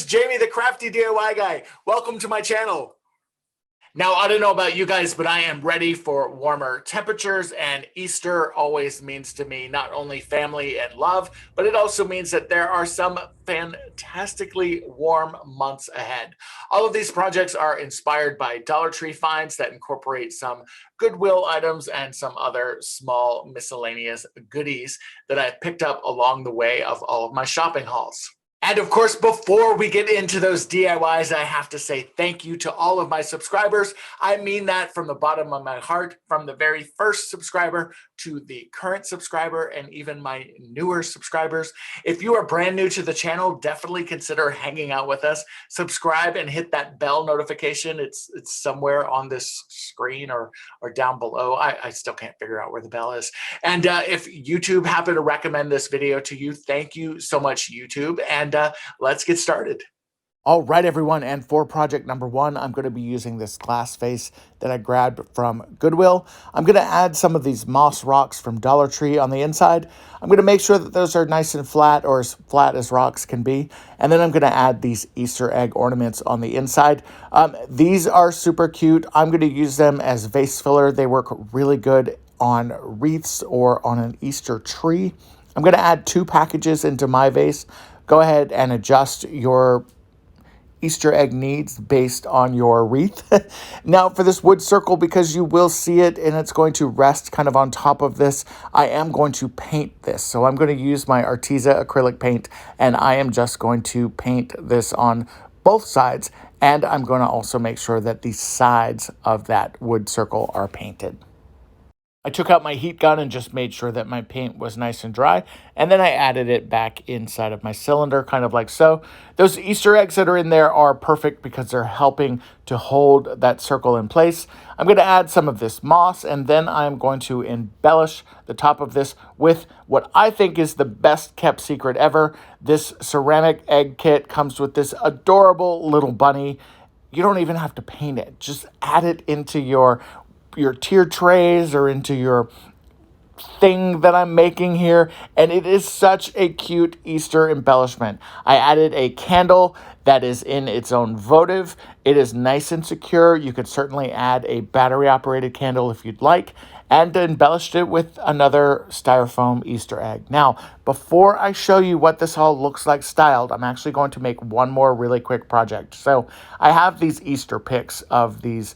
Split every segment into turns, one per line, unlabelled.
Jamie, the crafty DIY guy. Welcome to my channel. Now, I don't know about you guys, but I am ready for warmer temperatures, and Easter always means to me not only family and love, but it also means that there are some fantastically warm months ahead. All of these projects are inspired by Dollar Tree finds that incorporate some Goodwill items and some other small miscellaneous goodies that I've picked up along the way of all of my shopping hauls. And of course, before we get into those DIYs, I have to say thank you to all of my subscribers. I mean that from the bottom of my heart, from the very first subscriber to the current subscriber and even my newer subscribers. If you are brand new to the channel, definitely consider hanging out with us. Subscribe and hit that bell notification. It's somewhere on this screen or down below. I still can't figure out where the bell is. And if YouTube happened to recommend this video to you, thank you so much, YouTube. And let's get started. All right, everyone, and for project number one, I'm going to be using this glass vase that I grabbed from Goodwill. I'm going to add some of these moss rocks from Dollar Tree on the inside. I'm going to make sure that those are nice and flat, or as flat as rocks can be. And then I'm going to add these Easter egg ornaments on the inside. These are super cute. I'm going to use them as vase filler. They work really good on wreaths or on an Easter tree. I'm going to add 2 packages into my vase. Go ahead and adjust your Easter egg needs based on your wreath. Now for this wood circle, because you will see it and it's going to rest kind of on top of this, I am going to paint this. So I'm going to use my Arteza acrylic paint, and I am just going to paint this on both sides. And I'm going to also make sure that the sides of that wood circle are painted. I took out my heat gun and just made sure that my paint was nice and dry, and then I added it back inside of my cylinder, kind of like so. Those Easter eggs that are in there are perfect because they're helping to hold that circle in place. I'm going to add some of this moss, and then I'm going to embellish the top of this with what I think is the best kept secret ever. This ceramic egg kit comes with this adorable little bunny. You don't even have to paint it. Just add it into your tier trays or into your thing that I'm making here, and it is such a cute Easter embellishment. I added a candle that is in its own votive. It is nice and secure. You could certainly add a battery operated candle if you'd like, and embellished it with another styrofoam Easter egg. Now, before I show you what this all looks like styled, I'm actually going to make one more really quick project. So I have these Easter pics of these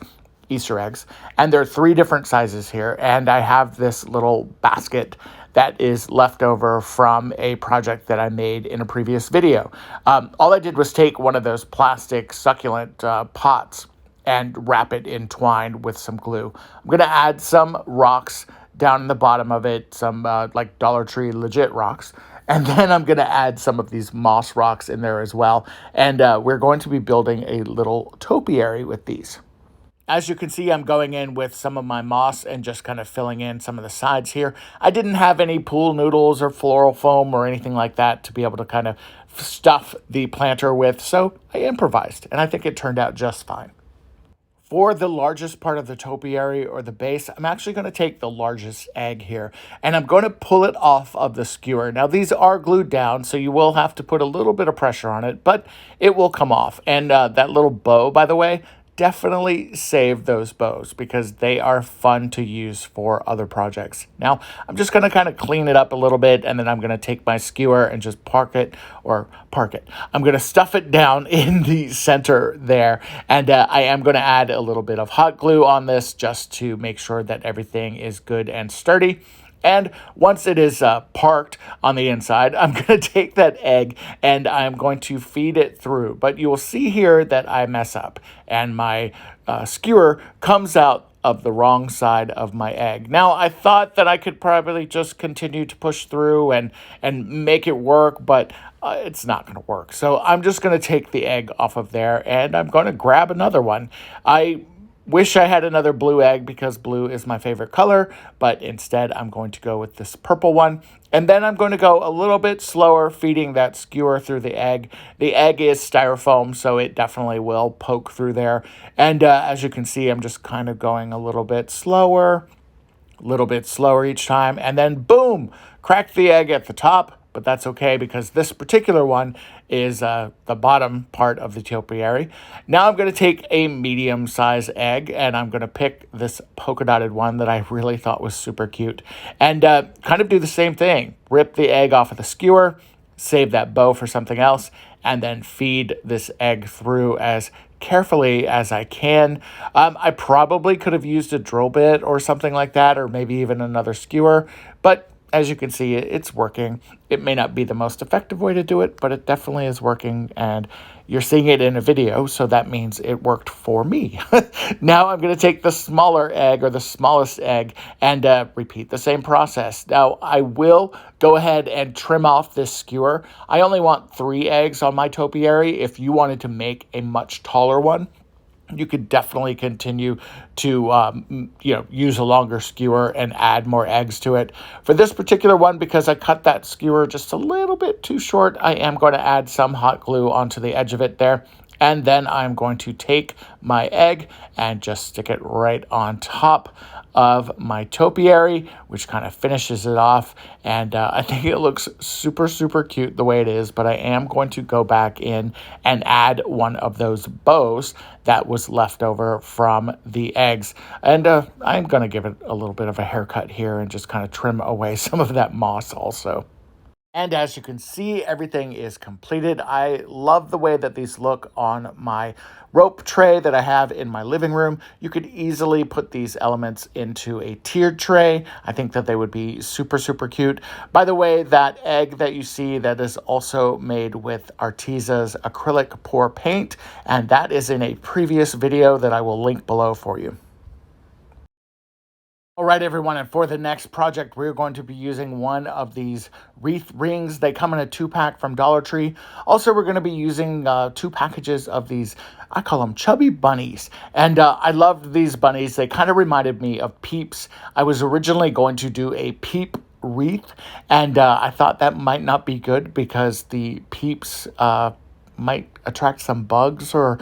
Easter eggs, and there are 3 different sizes here, and I have this little basket that is left over from a project that I made in a previous video. All I did was take one of those plastic succulent pots and wrap it in twine with some glue. I'm going to add some rocks down in the bottom of it, some like Dollar Tree legit rocks. And then I'm going to add some of these moss rocks in there as well. And we're going to be building a little topiary with these. As you can see, I'm going in with some of my moss and just kind of filling in some of the sides here. I didn't have any pool noodles or floral foam or anything like that to be able to kind of stuff the planter with, so I improvised, and I think it turned out just fine. For the largest part of the topiary, or the base, I'm actually going to take the largest egg here, and I'm going to pull it off of the skewer. Now, these are glued down, so you will have to put a little bit of pressure on it, but it will come off. And that little bow, by the way, definitely save those bows because they are fun to use for other projects. Now, I'm just going to kind of clean it up a little bit, and then I'm going to take my skewer and just park it. I'm going to stuff it down in the center there, and I am going to add a little bit of hot glue on this just to make sure that everything is good and sturdy. And once it is parked on the inside, I'm going to take that egg and I'm going to feed it through. But you will see here that I mess up, and my skewer comes out of the wrong side of my egg. Now, I thought that I could probably just continue to push through and make it work, but it's not going to work. So I'm just going to take the egg off of there, and I'm going to grab another one. I wish I had another blue egg because blue is my favorite color, but instead I'm going to go with this purple one. And then I'm going to go a little bit slower feeding that skewer through the egg. The egg is styrofoam, so it definitely will poke through there. And as you can see, I'm just kind of going a little bit slower each time. And then boom, crack the egg at the top, but that's okay because this particular one is the bottom part of the topiary. Now I'm going to take a medium-sized egg, and I'm going to pick this polka-dotted one that I really thought was super cute, and kind of do the same thing. Rip the egg off of the skewer, save that bow for something else, and then feed this egg through as carefully as I can. I probably could have used a drill bit or something like that, or maybe even another skewer, but as you can see, it's working. It may not be the most effective way to do it, but it definitely is working, and you're seeing it in a video, so that means it worked for me. Now I'm going to take the smaller egg, or the smallest egg, and repeat the same process. Now I will go ahead and trim off this skewer. I only want 3 eggs on my topiary. If you wanted to make a much taller one, you could definitely continue to use a longer skewer and add more eggs to it. For this particular one, because I cut that skewer just a little bit too short, I am going to add some hot glue onto the edge of it there. And then I'm going to take my egg and just stick it right on top of my topiary, which kind of finishes it off. And I think it looks super, super cute the way it is, but I am going to go back in and add one of those bows that was left over from the eggs. And I'm going to give it a little bit of a haircut here and just kind of trim away some of that moss also. And as you can see, everything is completed. I love the way that these look on my rope tray that I have in my living room. You could easily put these elements into a tiered tray. I think that they would be super, super cute. By the way, that egg that you see, that is also made with Arteza's acrylic pour paint, and that is in a previous video that I will link below for you. All right, everyone, and for the next project, we're going to be using one of these wreath rings. They come in a 2-pack from Dollar Tree. Also, we're going to be using 2 packages of these, I call them chubby bunnies. And I loved these bunnies. They kind of reminded me of Peeps. I was originally going to do a Peep wreath, and I thought that might not be good because the Peeps might attract some bugs or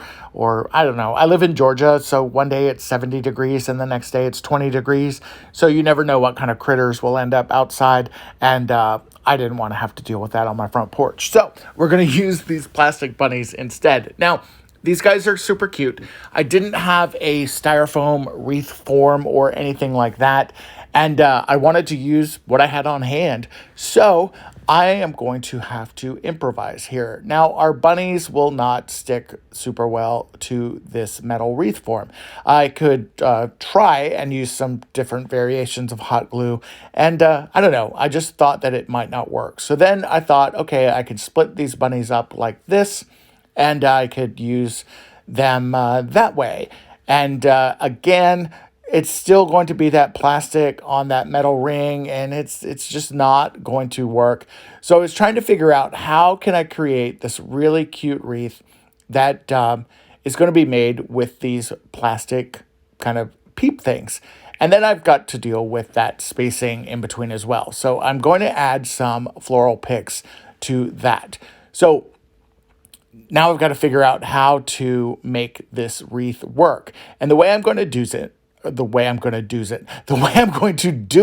I don't know. I live in Georgia, so one day it's 70 degrees and the next day it's 20 degrees. So you never know what kind of critters will end up outside. And I didn't want to have to deal with that on my front porch. So we're going to use these plastic bunnies instead. Now, these guys are super cute. I didn't have a styrofoam wreath form or anything like that. And I wanted to use what I had on hand. So I am going to have to improvise here. Now, our bunnies will not stick super well to this metal wreath form. I could try and use some different variations of hot glue. And I don't know, I just thought that it might not work. So then I thought, okay, I could split these bunnies up like this, and I could use them that way. And again, it's still going to be that plastic on that metal ring, and it's just not going to work. So I was trying to figure out how can I create this really cute wreath that is going to be made with these plastic kind of peep things. And then I've got to deal with that spacing in between as well. So I'm going to add some floral picks to that. So now I've got to figure out how to make this wreath work. And the way I'm going to do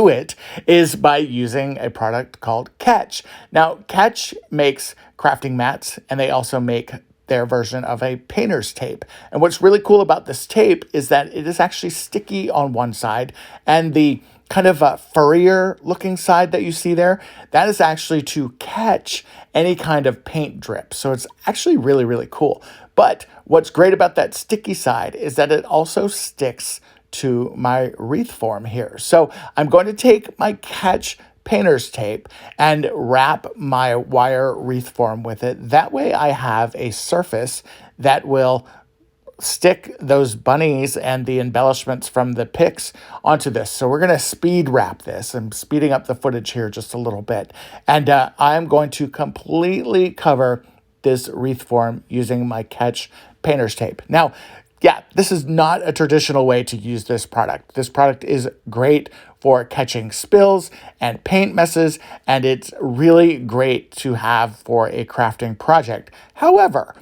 it is by using a product called Katch. Now, Katch makes crafting mats, and they also make their version of a painter's tape. And what's really cool about this tape is that it is actually sticky on one side, and the kind of a furrier looking side that you see there, that is actually to catch any kind of paint drip. So it's actually really, really cool. But what's great about that sticky side is that it also sticks to my wreath form here. So I'm going to take my Katch painter's tape and wrap my wire wreath form with it. That way I have a surface that will stick those bunnies and the embellishments from the picks onto this. So we're going to speed wrap this. I'm speeding up the footage here just a little bit. And I'm going to completely cover this wreath form using my Katch painter's tape. Now, yeah, this is not a traditional way to use this product. This product is great for catching spills and paint messes, and it's really great to have for a crafting project. However,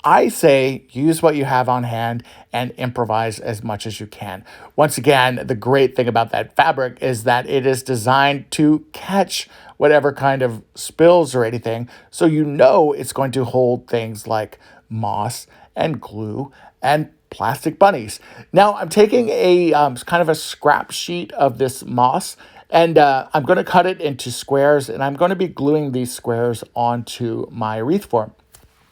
I say use what you have on hand and improvise as much as you can. Once again, the great thing about that fabric is that it is designed to catch whatever kind of spills or anything. So you know it's going to hold things like moss and glue and plastic bunnies. Now I'm taking a kind of a scrap sheet of this moss, and I'm going to cut it into squares, and I'm going to be gluing these squares onto my wreath form.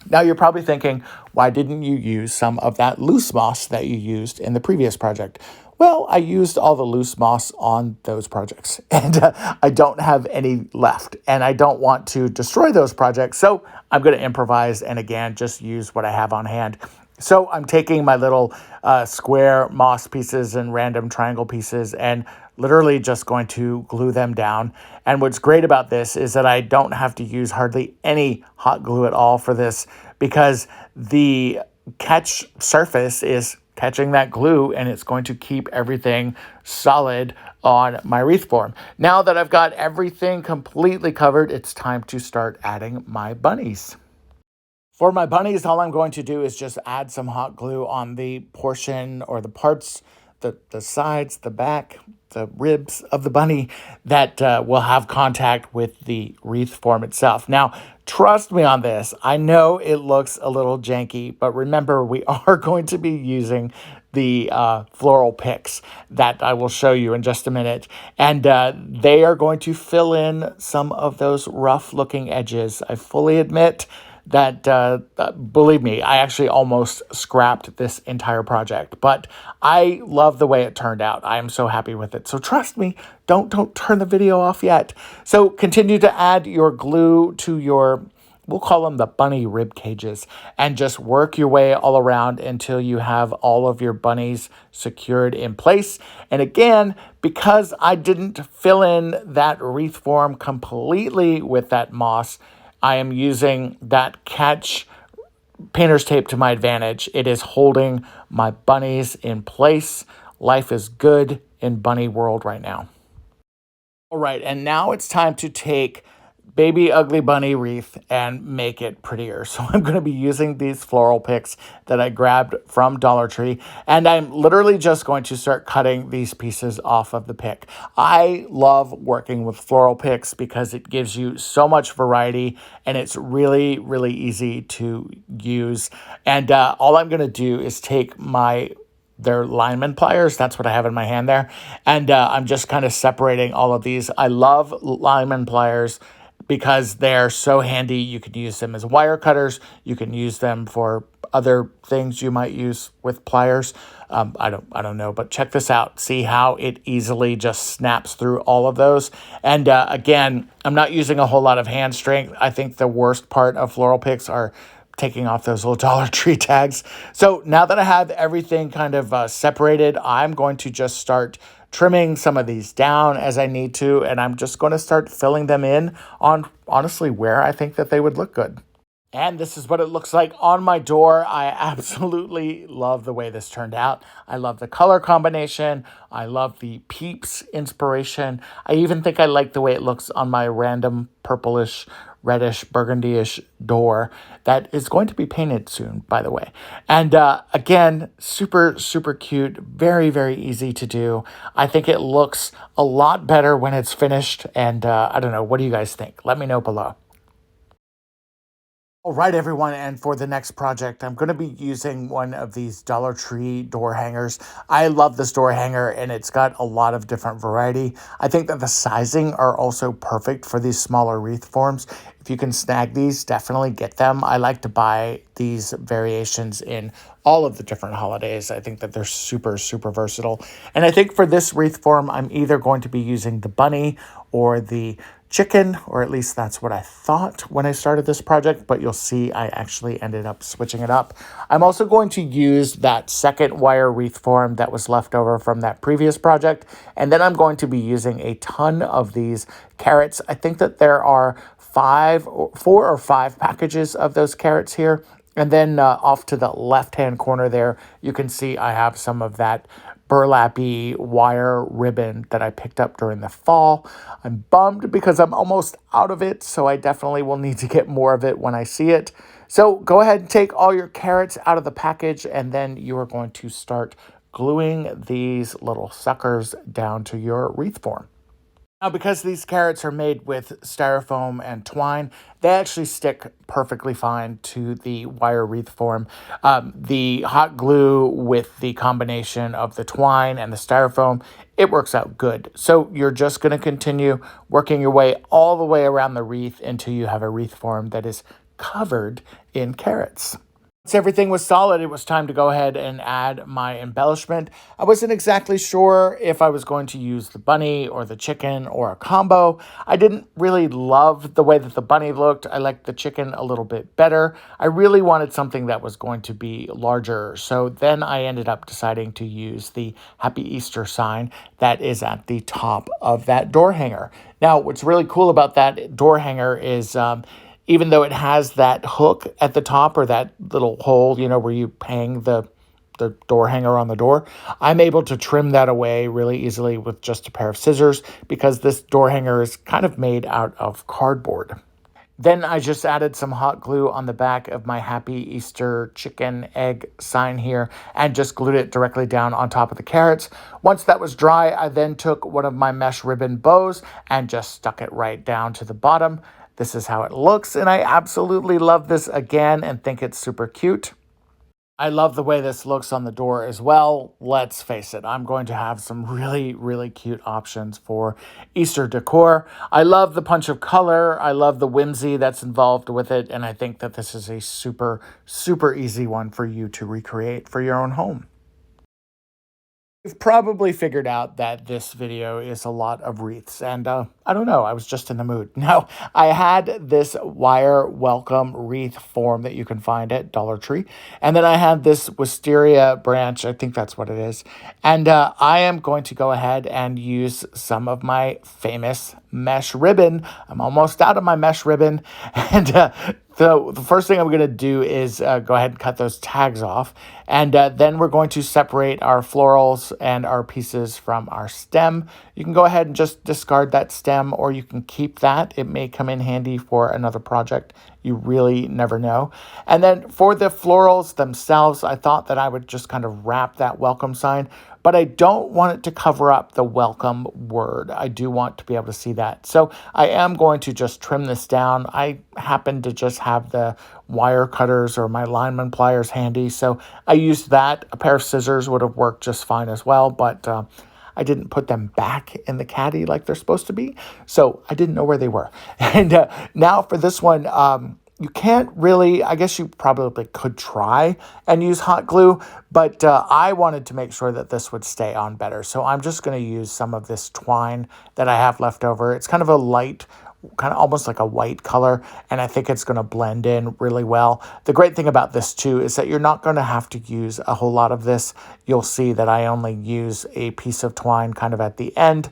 Now you're probably thinking, why didn't you use some of that loose moss that you used in the previous project? Well, I used all the loose moss on those projects, and I don't have any left, and I don't want to destroy those projects, so I'm going to improvise and again just use what I have on hand. So I'm taking my little square moss pieces and random triangle pieces and literally just going to glue them down. And what's great about this is that I don't have to use hardly any hot glue at all for this, because the Katch surface is catching that glue and it's going to keep everything solid on my wreath form. Now that I've got everything completely covered, it's time to start adding my bunnies. For my bunnies, all I'm going to do is just add some hot glue on the portion or the parts, the sides, the back, the ribs of the bunny that will have contact with the wreath form itself. Now, trust me on this. I know it looks a little janky, but remember, we are going to be using the floral picks that I will show you in just a minute. And they are going to fill in some of those rough looking edges. I fully admit that, believe me, I actually almost scrapped this entire project, but I love the way it turned out. I am so happy with it. So trust me, don't turn the video off yet. So continue to add your glue to your, we'll call them the bunny rib cages, and just work your way all around until you have all of your bunnies secured in place. And again, because I didn't fill in that wreath form completely with that moss, I am using that Katch painter's tape to my advantage. It is holding my bunnies in place. Life is good in bunny world right now. All right, and now it's time to take baby ugly bunny wreath and make it prettier. So I'm going to be using these floral picks that I grabbed from Dollar Tree, and I'm literally just going to start cutting these pieces off of the pick. I love working with floral picks because it gives you so much variety and it's really, really easy to use. And all I'm going to do is take they're Lineman Pliers. That's what I have in my hand there. And I'm just kind of separating all of these. I love Lineman Pliers because they're so handy. You can use them as wire cutters. You can use them for other things you might use with pliers. I don't know, but check this out. See how it easily just snaps through all of those. And again, I'm not using a whole lot of hand strength. I think the worst part of floral picks are taking off those little Dollar Tree tags. So now that I have everything kind of separated, I'm going to just start trimming some of these down as I need to, and I'm just going to start filling them in on honestly where I think that they would look good. And this is what it looks like on my door. I absolutely love the way this turned out. I love the color combination. I love the peeps inspiration. I even think I like the way it looks on my random purplish, reddish, burgundy-ish door that is going to be painted soon, by the way. And again, super, super cute. Very, very easy to do. I think it looks a lot better when it's finished. And I don't know, what do you guys think? Let me know below. All right, everyone, and for the next project, I'm going to be using one of these Dollar Tree door hangers. I love this door hanger, and it's got a lot of different variety. I think that the sizing are also perfect for these smaller wreath forms. If you can snag these, definitely get them. I like to buy these variations in all of the different holidays. I think that they're super, super versatile. And I think for this wreath form, I'm either going to be using the bunny or the chicken, or at least that's what I thought when I started this project, but you'll see I actually ended up switching it up. I'm also going to use that second wire wreath form that was left over from that previous project, and then I'm going to be using a ton of these carrots. I think that there are 4 or 5 packages of those carrots here, and then off to the left-hand corner there, you can see I have some of that burlappy wire ribbon that I picked up during the fall. I'm bummed because I'm almost out of it, so I definitely will need to get more of it when I see it. So go ahead and take all your carrots out of the package, and then you are going to start gluing these little suckers down to your wreath form. Now, because these carrots are made with styrofoam and twine, they actually stick perfectly fine to the wire wreath form. The hot glue with the combination of the twine and the styrofoam, it works out good. So you're just going to continue working your way all the way around the wreath until you have a wreath form that is covered in carrots. Once everything was solid, it was time to go ahead and add my embellishment. I wasn't exactly sure if I was going to use the bunny or the chicken or a combo. I didn't really love the way that the bunny looked. I liked the chicken a little bit better. I really wanted something that was going to be larger. So then I ended up deciding to use the Happy Easter sign that is at the top of that door hanger. Now, what's really cool about that door hanger is even though it has that hook at the top or that little hole, you know, where you hang the door hanger on the door, I'm able to trim that away really easily with just a pair of scissors because this door hanger is kind of made out of cardboard. Then I just added some hot glue on the back of my Happy Easter chicken egg sign here and just glued it directly down on top of the carrots. Once that was dry, I then took one of my mesh ribbon bows and just stuck it right down to the bottom. This is how it looks, and I absolutely love this again and think it's super cute. I love the way this looks on the door as well. Let's face it, I'm going to have some really, really cute options for Easter decor. I love the punch of color. I love the whimsy that's involved with it, and I think that this is a super, super easy one for you to recreate for your own home. You've probably figured out that this video is a lot of wreaths, and I don't know, I was just in the mood. Now, I had this wire welcome wreath form that you can find at Dollar Tree, and then I had this wisteria branch, I think that's what it is, and I am going to go ahead and use some of my famous mesh ribbon. I'm almost out of my mesh ribbon, and so the first thing I'm going to do is go ahead and cut those tags off. And then we're going to separate our florals and our pieces from our stem. You can go ahead and just discard that stem, or you can keep that. It may come in handy for another project. You really never know. And then for the florals themselves, I thought that I would just kind of wrap that welcome sign, but I don't want it to cover up the welcome word. I do want to be able to see that. So I am going to just trim this down. I happen to just have the wire cutters or my Lineman Pliers handy, so I used that. A pair of scissors would have worked just fine as well, but I didn't put them back in the caddy like they're supposed to be, so I didn't know where they were. And now for this one, you can't really, I guess you probably could try and use hot glue, but I wanted to make sure that this would stay on better. So I'm just going to use some of this twine that I have left over. It's kind of a light, kind of almost like a white color, and I think it's going to blend in really well. The great thing about this too is that you're not going to have to use a whole lot of this. You'll see that I only use a piece of twine kind of at the end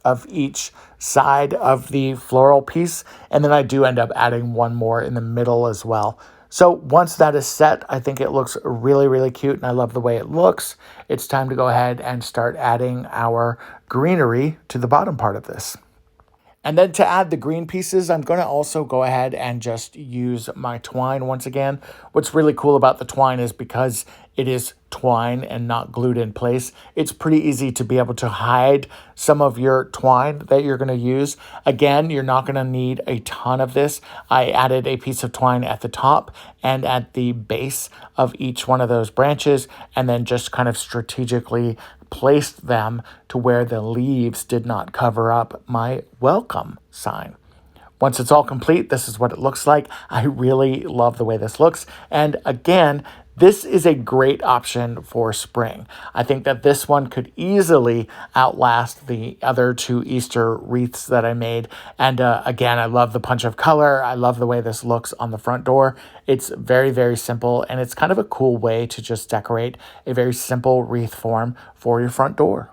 of each side of the floral piece, and then I do end up adding one more in the middle as well. So once that is set, I think it looks really, really cute, and I love the way it looks. It's time to go ahead and start adding our greenery to the bottom part of this. And then to add the green pieces, I'm going to also go ahead and just use my twine once again. What's really cool about the twine is because it is twine and not glued in place, it's pretty easy to be able to hide some of your twine that you're going to use. Again, you're not going to need a ton of this. I added a piece of twine at the top and at the base of each one of those branches, and then just kind of strategically placed them to where the leaves did not cover up my welcome sign. Once it's all complete, this is what it looks like. I really love the way this looks. And again, this is a great option for spring. I think that this one could easily outlast the other two Easter wreaths that I made. And again, I love the punch of color. I love the way this looks on the front door. It's very, very simple, and it's kind of a cool way to just decorate a very simple wreath form for your front door.